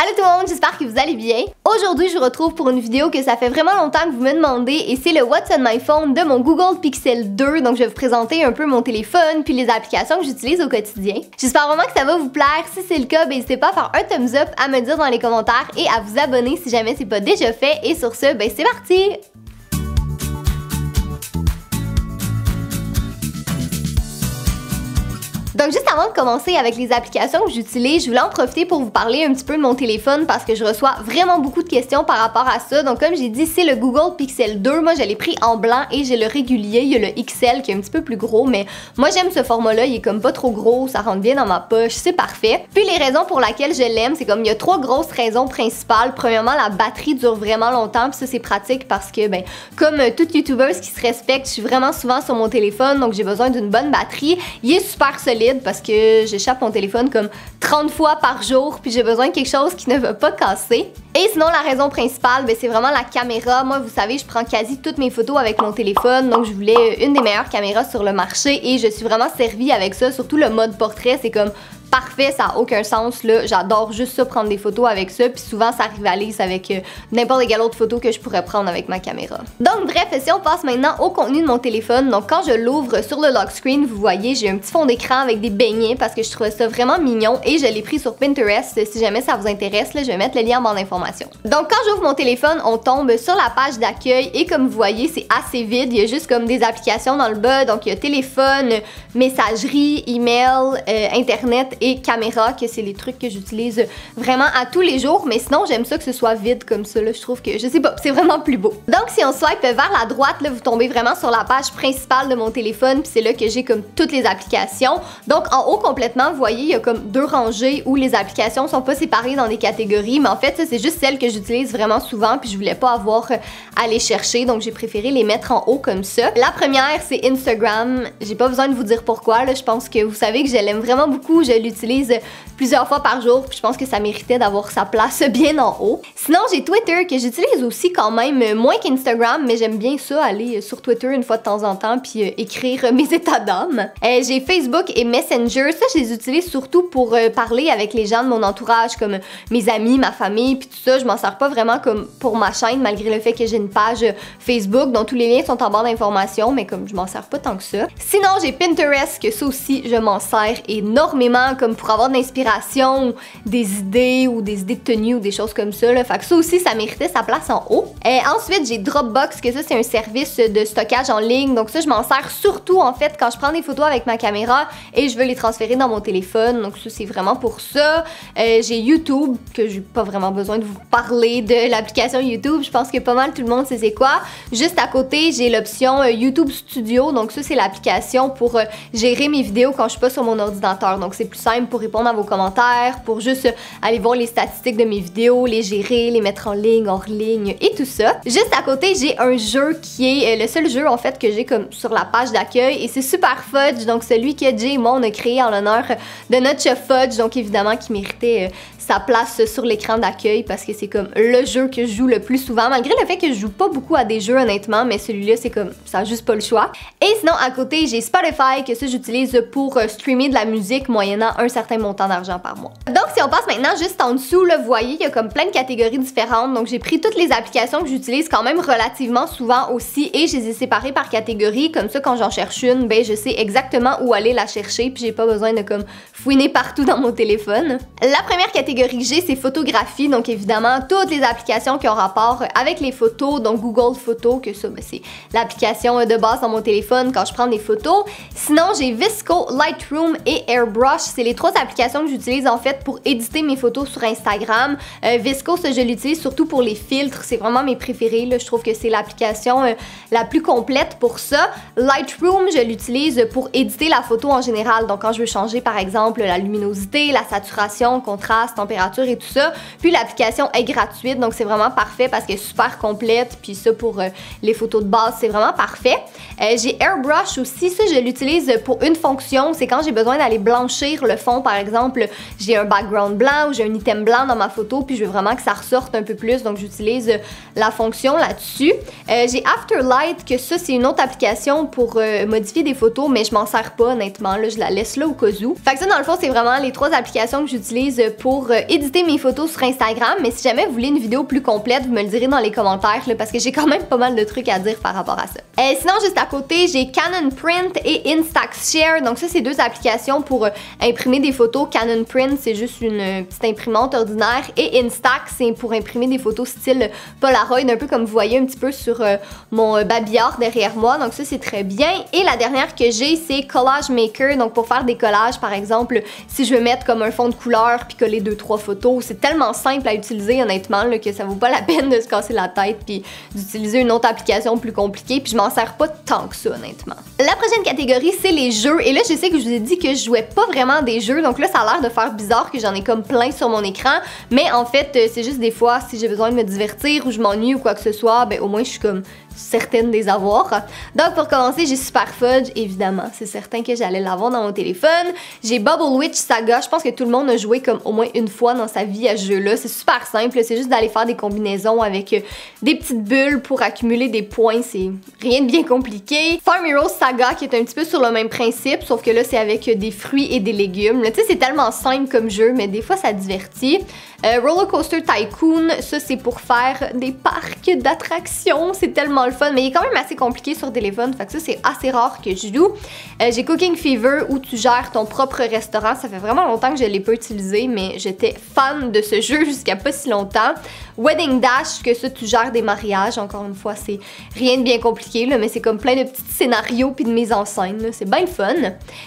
Allô tout le monde, j'espère que vous allez bien. Aujourd'hui, je vous retrouve pour une vidéo que ça fait vraiment longtemps que vous me demandez et c'est le What's on my phone de mon Google Pixel 2. Donc, je vais vous présenter un peu mon téléphone puis les applications que j'utilise au quotidien. J'espère vraiment que ça va vous plaire. Si c'est le cas, n'hésitez pas à faire un thumbs up, à me dire dans les commentaires et à vous abonner si jamais c'est pas déjà fait. Et sur ce, c'est parti! Donc juste avant de commencer avec les applications que j'utilise, je voulais en profiter pour vous parler un petit peu de mon téléphone parce que je reçois vraiment beaucoup de questions par rapport à ça. Donc comme j'ai dit, c'est le Google Pixel 2. Moi, je l'ai pris en blanc et j'ai le régulier. Il y a le XL qui est un petit peu plus gros, mais moi j'aime ce format-là. Il est comme pas trop gros, ça rentre bien dans ma poche, c'est parfait. Puis les raisons pour lesquelles je l'aime, c'est comme il y a 3 grosses raisons principales. Premièrement, la batterie dure vraiment longtemps, puis ça c'est pratique parce que comme toute youtubeuse qui se respecte, je suis vraiment souvent sur mon téléphone, donc j'ai besoin d'une bonne batterie. Il est super solide parce que j'échappe mon téléphone comme 30 fois par jour puis j'ai besoin de quelque chose qui ne va pas casser. Et sinon, la raison principale, c'est vraiment la caméra. Moi, vous savez, je prends quasi toutes mes photos avec mon téléphone, donc je voulais une des meilleures caméras sur le marché et je suis vraiment servie avec ça. Surtout le mode portrait, c'est comme parfait, ça n'a aucun sens là. J'adore juste ça, prendre des photos avec ça, puis souvent ça rivalise avec n'importe quelle autre photo que je pourrais prendre avec ma caméra. Donc bref, si on passe maintenant au contenu de mon téléphone, donc quand je l'ouvre sur le lock screen, vous voyez, j'ai un petit fond d'écran avec des beignets parce que je trouvais ça vraiment mignon et je l'ai pris sur Pinterest. Si jamais ça vous intéresse, là, je vais mettre le lien en barre d'informations. Donc quand j'ouvre mon téléphone, on tombe sur la page d'accueil et comme vous voyez, c'est assez vide. Il y a juste comme des applications dans le bas, donc il y a téléphone, messagerie, email, internet et caméra, que c'est les trucs que j'utilise vraiment à tous les jours, mais sinon j'aime ça que ce soit vide comme ça là, je trouve que, je sais pas, c'est vraiment plus beau. Donc si on swipe vers la droite là, vous tombez vraiment sur la page principale de mon téléphone, puis c'est là que j'ai comme toutes les applications. Donc en haut complètement, vous voyez, il y a comme 2 rangées où les applications sont pas séparées dans des catégories, mais en fait ça c'est juste celles que j'utilise vraiment souvent, puis je voulais pas avoir à les chercher, donc j'ai préféré les mettre en haut comme ça. La première c'est Instagram, j'ai pas besoin de vous dire pourquoi là, je pense que vous savez que je l'aime vraiment beaucoup, je l'utilise plusieurs fois par jour, puis je pense que ça méritait d'avoir sa place bien en haut. Sinon, j'ai Twitter que j'utilise aussi quand même moins qu'Instagram, mais j'aime bien ça, aller sur Twitter une fois de temps en temps, puis écrire mes états d'âme. J'ai Facebook et Messenger, ça je les utilise surtout pour parler avec les gens de mon entourage, comme mes amis, ma famille, puis tout ça. Je m'en sers pas vraiment comme pour ma chaîne, malgré le fait que j'ai une page Facebook dont tous les liens sont en barre d'informations, mais comme je m'en sers pas tant que ça. Sinon, j'ai Pinterest, que ça aussi je m'en sers énormément, comme pour avoir de l'inspiration, des idées ou des idées de tenue ou des choses comme ça là. Fait que ça aussi, ça méritait sa place en haut. Ensuite, j'ai Dropbox, que ça c'est un service de stockage en ligne. Donc ça, je m'en sers surtout en fait quand je prends des photos avec ma caméra et je veux les transférer dans mon téléphone. Donc ça, c'est vraiment pour ça. J'ai YouTube, que j'ai pas vraiment besoin de vous parler de l'application YouTube. Je pense que pas mal tout le monde sait c'est quoi. Juste à côté, j'ai l'option YouTube Studio. Donc ça, c'est l'application pour gérer mes vidéos quand je suis pas sur mon ordinateur. Donc c'est plus simple pour répondre à vos commentaires, pour juste aller voir les statistiques de mes vidéos, les gérer, les mettre en ligne, hors ligne et tout ça. Juste à côté, j'ai un jeu qui est le seul jeu en fait que j'ai comme sur la page d'accueil et c'est Super Fudge, donc celui que Jay et moi on a créé en l'honneur de notre chef Fudge, donc évidemment qui méritait sa place sur l'écran d'accueil parce que c'est comme le jeu que je joue le plus souvent, malgré le fait que je joue pas beaucoup à des jeux honnêtement, mais celui-là c'est comme, ça a juste pas le choix. Et sinon à côté, j'ai Spotify, que ça j'utilise pour streamer de la musique moyennant un certain montant d'argent par mois. Donc si on passe maintenant juste en dessous, là, vous voyez, il y a comme plein de catégories différentes, donc j'ai pris toutes les applications que j'utilise quand même relativement souvent aussi et je les ai séparées par catégorie, comme ça quand j'en cherche une, je sais exactement où aller la chercher puis j'ai pas besoin de comme fouiner partout dans mon téléphone. La première catégorie que j'ai, c'est photographie, donc évidemment toutes les applications qui ont rapport avec les photos, donc Google Photos, que ça c'est l'application de base dans mon téléphone quand je prends des photos. Sinon j'ai VSCO, Lightroom et Airbrush, c'est les 3 applications que j'utilise en fait pour éditer mes photos sur Instagram. VSCO, ça je l'utilise surtout pour les filtres, c'est vraiment mes préférés là. Je trouve que c'est l'application la plus complète pour ça. Lightroom, je l'utilise pour éditer la photo en général, donc quand je veux changer par exemple la luminosité, la saturation, contraste, température et tout ça. Puis l'application est gratuite, donc c'est vraiment parfait parce qu'elle est super complète, puis ça pour les photos de base, c'est vraiment parfait. J'ai Airbrush aussi, ça je l'utilise pour une fonction, c'est quand j'ai besoin d'aller blanchir le de fond, par exemple, j'ai un background blanc ou j'ai un item blanc dans ma photo, puis je veux vraiment que ça ressorte un peu plus, donc j'utilise la fonction là-dessus. J'ai Afterlight, que ça, c'est une autre application pour modifier des photos, mais je m'en sers pas, honnêtement, là, je la laisse là au cas où. Fait que ça, dans le fond, c'est vraiment les 3 applications que j'utilise pour éditer mes photos sur Instagram, mais si jamais vous voulez une vidéo plus complète, vous me le direz dans les commentaires, là, parce que j'ai quand même pas mal de trucs à dire par rapport à ça. Sinon, juste à côté, j'ai Canon Print et Instax Share, donc ça, c'est 2 applications pour imprimer des photos. Canon Print, c'est juste une petite imprimante ordinaire, et Instax, c'est pour imprimer des photos style Polaroid, un peu comme vous voyez un petit peu sur mon babillard derrière moi, donc ça, c'est très bien. Et la dernière que j'ai, c'est Collage Maker, donc pour faire des collages, par exemple, si je veux mettre comme un fond de couleur puis coller 2-3 photos, c'est tellement simple à utiliser, honnêtement, là, que ça vaut pas la peine de se casser la tête puis d'utiliser une autre application plus compliquée, puis je m'en sers pas tant que ça, honnêtement. La prochaine catégorie, c'est les jeux, et là, je sais que je vous ai dit que je jouais pas vraiment des jeux, donc là, ça a l'air de faire bizarre que j'en ai comme plein sur mon écran, mais en fait, c'est juste des fois, si j'ai besoin de me divertir ou je m'ennuie ou quoi que ce soit, ben au moins, je suis comme certaine des avoir. Donc pour commencer, j'ai Super Fudge, évidemment, c'est certain que j'allais l'avoir dans mon téléphone. J'ai Bubble Witch Saga, je pense que tout le monde a joué comme au moins une fois dans sa vie à ce jeu-là. C'est super simple, c'est juste d'aller faire des combinaisons avec des petites bulles pour accumuler des points, c'est rien de bien compliqué. Farm Heroes Saga, qui est un petit peu sur le même principe, sauf que là c'est avec des fruits et des légumes. Tu sais, c'est tellement simple comme jeu, mais des fois ça divertit. Roller Coaster Tycoon, ça c'est pour faire des parcs d'attractions, c'est tellement le fun, mais il est quand même assez compliqué sur téléphone, fait que ça c'est assez rare que je joue. J'ai Cooking Fever, où tu gères ton propre restaurant, ça fait vraiment longtemps que je l'ai pas utilisé, mais j'étais fan de ce jeu jusqu'à pas si longtemps. Wedding Dash, que ça tu gères des mariages, encore une fois c'est rien de bien compliqué, là, mais c'est comme plein de petits scénarios puis de mise en scène, c'est bien le fun.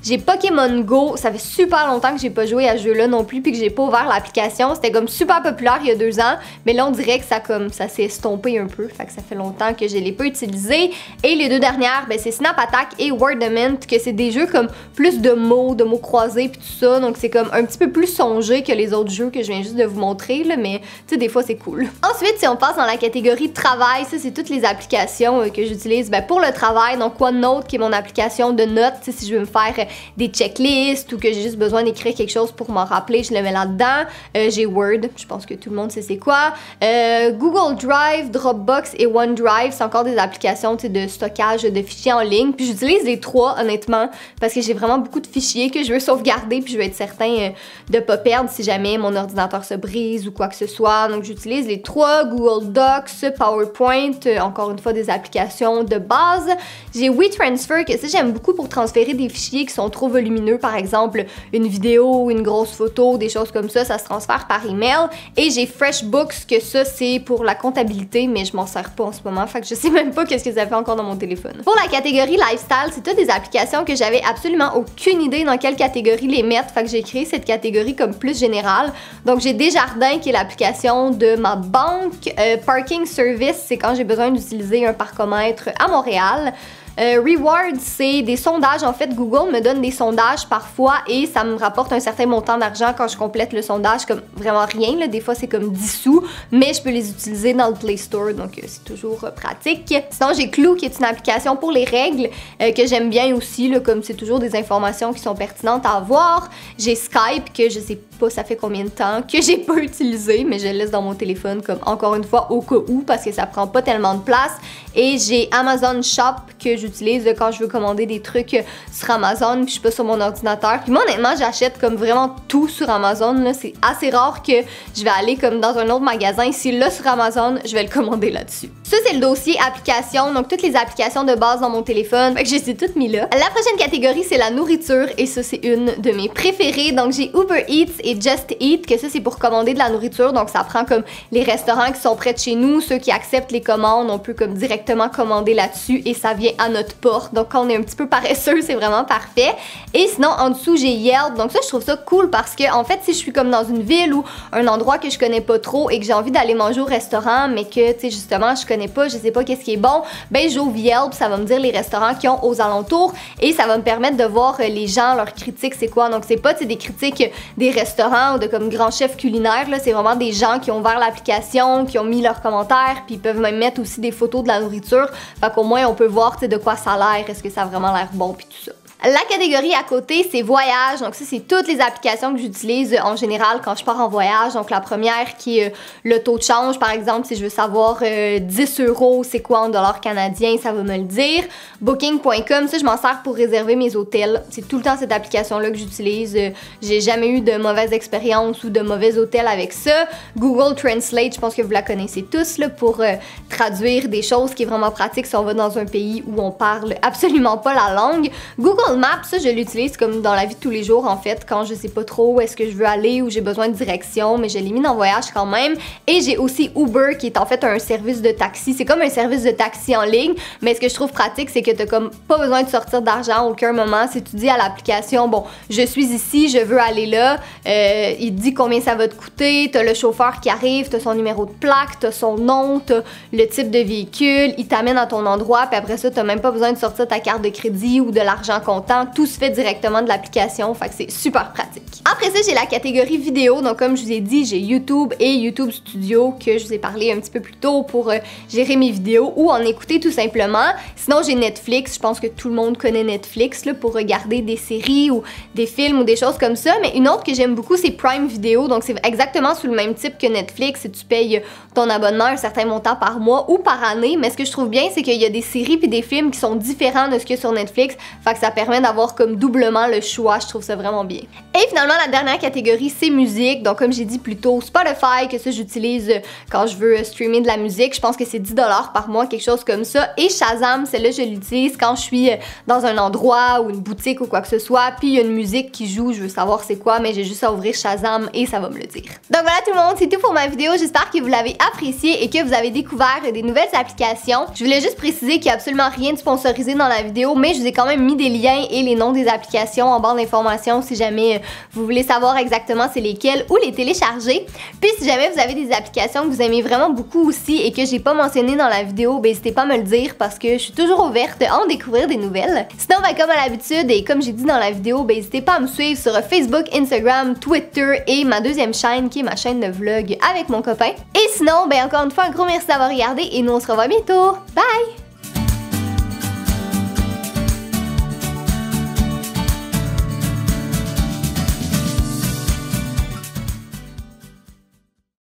J'ai Pokémon Go, ça fait super longtemps que j'ai pas joué à ce jeu-là non plus, puis que j'ai pas ouvert l'application, c'était comme super populaire il y a 2 ans, mais là on dirait que ça s'est estompé un peu, fait que ça fait longtemps que je l'ai pas utilisé. Et les 2 dernières, ben, c'est Snap Attack et Wordament, que c'est des jeux comme plus de mots croisés puis tout ça, donc c'est comme un petit peu plus songé que les autres jeux que je viens juste de vous montrer, là, mais tu sais, des fois c'est cool. Ensuite, si on passe dans la catégorie travail, ça c'est toutes les applications que j'utilise pour le travail, donc OneNote qui est mon application de notes, si je veux me faire des checklists ou que j'ai juste besoin d'écrire quelque chose pour m'en rappeler, je le mets là-dedans. J'ai Word, je pense que tout le monde sait c'est quoi. Google Drive, Dropbox et OneDrive, c'est encore des applications de stockage de fichiers en ligne. Puis j'utilise les 3 honnêtement parce que j'ai vraiment beaucoup de fichiers que je veux sauvegarder puis je veux être certain de pas perdre si jamais mon ordinateur se brise ou quoi que ce soit. Donc j'utilise les 3, Google Docs, PowerPoint, encore une fois des applications de base. J'ai WeTransfer, que ça j'aime beaucoup pour transférer des fichiers qui sont trop volumineux, par exemple une vidéo, une grosse photo, des choses comme ça se transfère par email. Et j'ai FreshBooks, que ça c'est pour la comptabilité, mais je m'en sers pas en ce moment, fait que je sais même pas qu'est-ce que ça fait encore dans mon téléphone. Pour la catégorie lifestyle, c'est toutes des applications que j'avais absolument aucune idée dans quelle catégorie les mettre, fait que j'ai créé cette catégorie comme plus générale. Donc j'ai Desjardins, qui est l'application de ma banque. Parking Service, c'est quand j'ai besoin d'utiliser un parcomètre à Montréal. Rewards, c'est des sondages. En fait, Google me donne des sondages parfois et ça me rapporte un certain montant d'argent quand je complète le sondage, comme vraiment rien, là. Des fois, c'est comme 10 sous, mais je peux les utiliser dans le Play Store, donc c'est toujours pratique. Sinon, j'ai Clue, qui est une application pour les règles, que j'aime bien aussi, là, comme c'est toujours des informations qui sont pertinentes à avoir. J'ai Skype, que je sais pas ça fait combien de temps que j'ai pas utilisé, mais je le laisse dans mon téléphone, comme encore une fois, au cas où, parce que ça prend pas tellement de place. Et j'ai Amazon Shop, que j'utilise quand je veux commander des trucs sur Amazon puis je suis pas sur mon ordinateur. Puis moi honnêtement j'achète comme vraiment tout sur Amazon, là. C'est assez rare que je vais aller comme dans un autre magasin. Si là sur Amazon, je vais le commander là-dessus. Ça c'est le dossier applications, donc toutes les applications de base dans mon téléphone. Fait que je les ai toutes mis là. La prochaine catégorie c'est la nourriture et ça c'est une de mes préférées. Donc j'ai Uber Eats et Just Eat, que ça c'est pour commander de la nourriture. Donc ça prend comme les restaurants qui sont près de chez nous, ceux qui acceptent les commandes, on peut comme directement commander là-dessus et ça vient à notre porte. Donc quand on est un petit peu paresseux, c'est vraiment parfait. Et sinon en dessous j'ai Yelp. Donc ça je trouve ça cool parce que en fait si je suis comme dans une ville ou un endroit que je connais pas trop et que j'ai envie d'aller manger au restaurant mais que tu sais justement je connais pas, je sais pas qu'est-ce qui est bon, ben j'ouvre Yelp, ça va me dire les restaurants qui ont aux alentours et ça va me permettre de voir les gens, leurs critiques c'est quoi. Donc c'est pas des critiques des restaurants ou de comme grands chefs culinaires là, c'est vraiment des gens qui ont ouvert l'application, qui ont mis leurs commentaires, puis ils peuvent même mettre aussi des photos de la nourriture. Fait qu'au moins on peut voir de quoi ça a l'air, est-ce que ça a vraiment l'air bon puis tout ça. La catégorie à côté, c'est voyage. Donc ça, c'est toutes les applications que j'utilise en général quand je pars en voyage. Donc la première qui est le taux de change, par exemple, si je veux savoir 10 € c'est quoi en dollars canadiens, ça va me le dire. Booking.com, ça je m'en sers pour réserver mes hôtels. C'est tout le temps cette application-là que j'utilise. J'ai jamais eu de mauvaise expérience ou de mauvais hôtel avec ça. Google Translate, je pense que vous la connaissez tous là, pour traduire des choses qui est vraiment pratique si on va dans un pays où on parle absolument pas la langue. Google Maps, ça je l'utilise comme dans la vie de tous les jours en fait, quand je sais pas trop où est-ce que je veux aller ou j'ai besoin de direction, mais je l'ai mis dans voyage quand même. Et j'ai aussi Uber qui est en fait un service de taxi. C'est comme un service de taxi en ligne, mais ce que je trouve pratique, c'est que t'as comme pas besoin de sortir d'argent à aucun moment. Si tu dis à l'application, bon, je suis ici, je veux aller là, il te dit combien ça va te coûter, t'as le chauffeur qui arrive, t'as son numéro de plaque, t'as son nom, t'as le type de véhicule, il t'amène à ton endroit, puis après ça, t'as même pas besoin de sortir ta carte de crédit ou de l'argent comptant, tout se fait directement de l'application, fait que c'est super pratique. Après ça, j'ai la catégorie vidéo, donc comme je vous ai dit, j'ai YouTube et YouTube Studio que je vous ai parlé un petit peu plus tôt pour gérer mes vidéos ou en écouter tout simplement. Sinon, j'ai Netflix, je pense que tout le monde connaît Netflix là, pour regarder des séries ou des films ou des choses comme ça, mais une autre que j'aime beaucoup, c'est Prime Video, donc c'est exactement sous le même type que Netflix, si tu payes ton abonnement un certain montant par mois ou par année, mais ce que je trouve bien, c'est qu'il y a des séries puis des films qui sont différents de ce qu'il y a sur Netflix, fait que ça permet d'avoir comme doublement le choix, je trouve ça vraiment bien. Et finalement, la dernière catégorie, c'est musique, donc comme j'ai dit plus tôt, Spotify, que ça j'utilise quand je veux streamer de la musique, je pense que c'est 10 $ par mois, quelque chose comme ça, et Shazam, celle-là je l'utilise quand je suis dans un endroit ou une boutique ou quoi que ce soit, puis il y a une musique qui joue, je veux savoir c'est quoi, mais j'ai juste à ouvrir Shazam et ça va me le dire. Donc voilà tout le monde, c'est tout pour ma vidéo, j'espère que vous l'avez apprécié et que vous avez découvert des nouvelles applications. Je voulais juste préciser qu'il n'y a absolument rien de sponsorisé dans la vidéo, mais je vous ai quand même mis des liens et les noms des applications en barre d'informations si jamais vous voulez savoir exactement c'est lesquelles ou les télécharger. Puis si jamais vous avez des applications que vous aimez vraiment beaucoup aussi et que j'ai pas mentionné dans la vidéo, ben n'hésitez pas à me le dire parce que je suis toujours ouverte à en découvrir des nouvelles. Sinon, ben, comme à l'habitude et comme j'ai dit dans la vidéo, ben n'hésitez pas à me suivre sur Facebook, Instagram, Twitter et ma deuxième chaîne qui est ma chaîne de vlog avec mon copain. Et sinon, ben encore une fois, un gros merci d'avoir regardé et nous on se revoit bientôt. Bye!